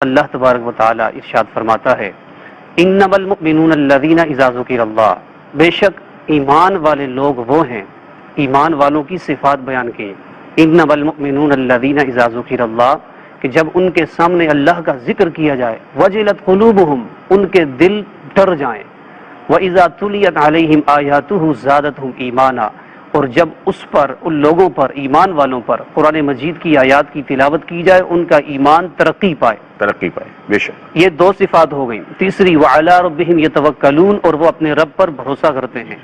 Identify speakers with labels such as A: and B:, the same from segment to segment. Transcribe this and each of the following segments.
A: اللہ تبارک و تعالی ارشاد فرماتا ہے انما المؤمنون الذین اذا ذکر اللہ، بے شک ایمان والے لوگ وہ ہیں، ایمان والوں کی صفات بیان کی، انما المؤمنون الذین اذا ذکر اللہ، کہ جب ان کے سامنے اللہ کا ذکر کیا جائے، وجلت قلوبہم، ان کے دل ڈر جائیں، وَإِذَا تُلِيَتْ عَلَيْهِمْ آيَاتُهُ زَادَتْهُمْ ایمانا، اور جب اس پر، ان لوگوں پر، ایمان والوں پر قرآن مجید کی آیات کی تلاوت کی جائے ان کا ایمان ترقی پائے
B: بے شک۔
A: یہ دو صفات ہو گئیں۔ تیسری وَعَلَىٰ رَبِّهِمْ يَتَوَكَّلُونَ، اور وہ اپنے رب پر بھروسہ کرتے ہیں۔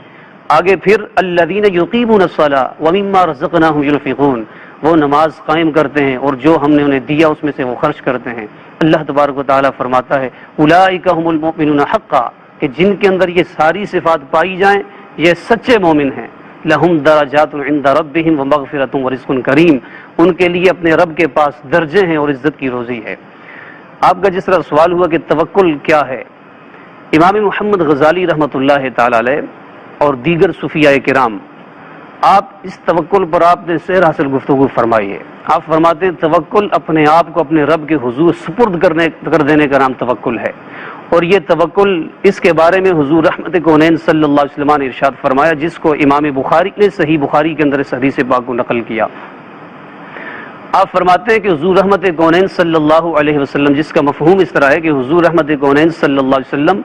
A: آگے پھر الَّذِينَ يُقِيمُونَ الصَّلَاةَ وَمِمَّا رَزَقْنَاهُمْ يُنْفِقُونَ، وہ نماز قائم کرتے ہیں اور جو ہم نے انہیں دیا اس میں سے وہ خرچ کرتے ہیں۔ اللہ تبارک و تعالیٰ فرماتا ہے أُولَٰئِكَ هُمُ الْمُؤْمِنُونَ حَقًّا، کہ جن کے اندر یہ ساری صفات پائی جائیں یہ سچے مومن ہیں۔ لہم درجات عند ربہم ومغفرۃ ورزق کریم، ان کے لیے اپنے رب کے پاس درجے ہیں اور عزت کی روزی ہے۔ آپ کا جس طرح سوال ہوا کہ توکل کیا ہے، امام محمد غزالی رحمۃ اللہ تعالی علیہ اور دیگر صوفیاء کرام، آپ اس توکل پر آپ نے سیر حاصل گفتگو فرمائی ہے۔ آپ فرماتے ہیں توکل اپنے آپ کو اپنے رب کے حضور سپرد کر دینے کا نام توکل ہے، اور یہ توکل اس کے بارے میں حضور رحمت کونین صلی اللہ علیہ وسلم نے ارشاد فرمایا، جس کو امام بخاری نے صحیح بخاری کے اندر اس حدیث پاک کو نقل کیا۔ آپ فرماتے ہیں کہ حضور رحمت کونین صلی اللہ علیہ وسلم، جس کا مفہوم اس طرح ہے کہ حضور رحمت کونین صلی اللہ علیہ وسلم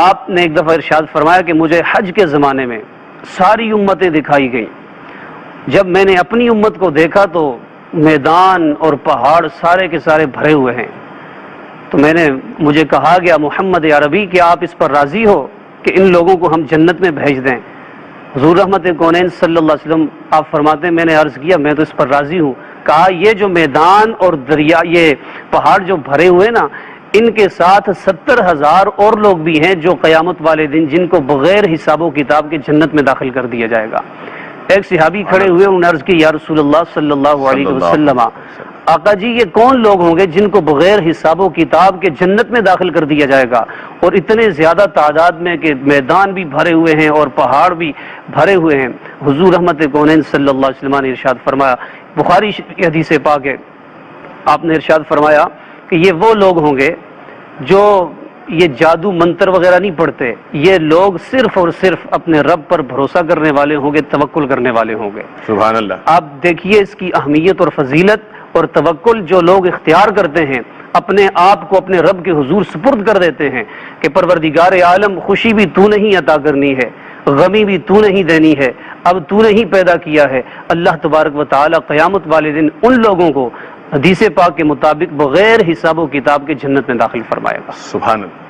A: آپ نے ایک دفعہ ارشاد فرمایا کہ مجھے حج کے زمانے میں ساری امتیں دکھائی گئیں، جب میں نے اپنی امت کو دیکھا تو میدان اور پہاڑ سارے کے سارے بھرے ہوئے ہیں، تو مجھے کہا گیا محمد عربی کہ آپ اس پر راضی ہو کہ ان لوگوں کو ہم جنت میں بھیج دیں؟ حضور رحمت کونین صلی اللہ علیہ وسلم آپ فرماتے ہیں میں نے عرض کیا میں تو اس پر راضی ہوں۔ کہا یہ جو میدان اور دریا، یہ پہاڑ جو بھرے ہوئے نا، ان کے ساتھ 70,000 اور لوگ بھی ہیں جو قیامت والے دن جن کو بغیر حساب و کتاب کے جنت میں داخل کر دیا جائے گا۔ ایک صحابی کھڑے ہوئے، انہوں نے عرض کی یا رسول اللہ صلی اللہ علیہ وسلم، آقا جی یہ کون لوگ ہوں گے جن کو بغیر حساب و کتاب کے جنت میں داخل کر دیا جائے گا؟ اور اتنے زیادہ تعداد میں کہ میدان بھی بھرے ہوئے ہیں اور پہاڑ بھی بھرے ہوئے ہیں۔ حضور رحمت کونین صلی اللہ علیہ وسلم نے ارشاد فرمایا، بخاری کی حدیث پاک ہے، آپ نے ارشاد فرمایا کہ یہ وہ لوگ ہوں گے جو یہ جادو منتر وغیرہ نہیں پڑھتے، یہ لوگ صرف اور صرف اپنے رب پر بھروسہ کرنے والے ہوں گے، توکل کرنے والے ہوں گے۔
B: سبحان اللہ۔
A: آپ دیکھیے اس کی اہمیت اور فضیلت، اور توکل جو لوگ اختیار کرتے ہیں اپنے آپ کو اپنے رب کے حضور سپرد کر دیتے ہیں کہ پروردگار عالم خوشی بھی تو نہیں عطا کرنی ہے، غمی بھی تو نہیں دینی ہے، اب تو نہیں پیدا کیا ہے، اللہ تبارک و تعالی قیامت والے دن ان لوگوں کو حدیث پاک کے مطابق بغیر حساب و کتاب کے جنت میں داخل فرمائے گا۔
B: سبحان اللہ۔